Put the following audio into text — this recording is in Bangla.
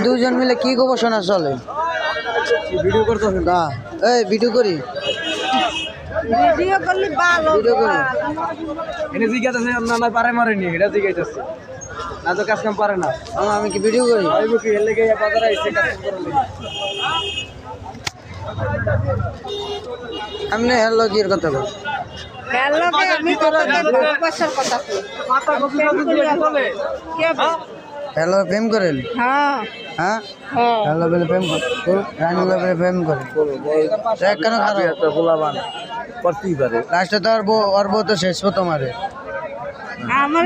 দুজন মিলে কি গবেষণা চলে? ভিডিও করতেছেন না, এই ভিডিও করি, ভিডিও করলে ভালো। ভিডিও করি। এনে জিজ্ঞাসা না পারে মারেনি, এটা জিজ্ঞাসা না তো কাজ কাম পারে না। আমি কি ভিডিও করি? আইবো কি এর লেগে বাজারে আইছে কাজ কাম করার লেগে। আমি হ্যালো কি এর কথা বল। হ্যালো আমি কথা ভালোবাসার কথা কই। মাথা কপিটা দিয়ে চলে। হ্যালো প্রেম করেন? হ্যাঁ হ্যাঁ হ্যাঁ হ্যালো বলে প্রেম করেন, রানী বলে প্রেম করেন। কেন খারাপ? একটা গোলাবান করতেই পারে। লাস্টে তো আর বউ তো শেষ হতো মারে। আমার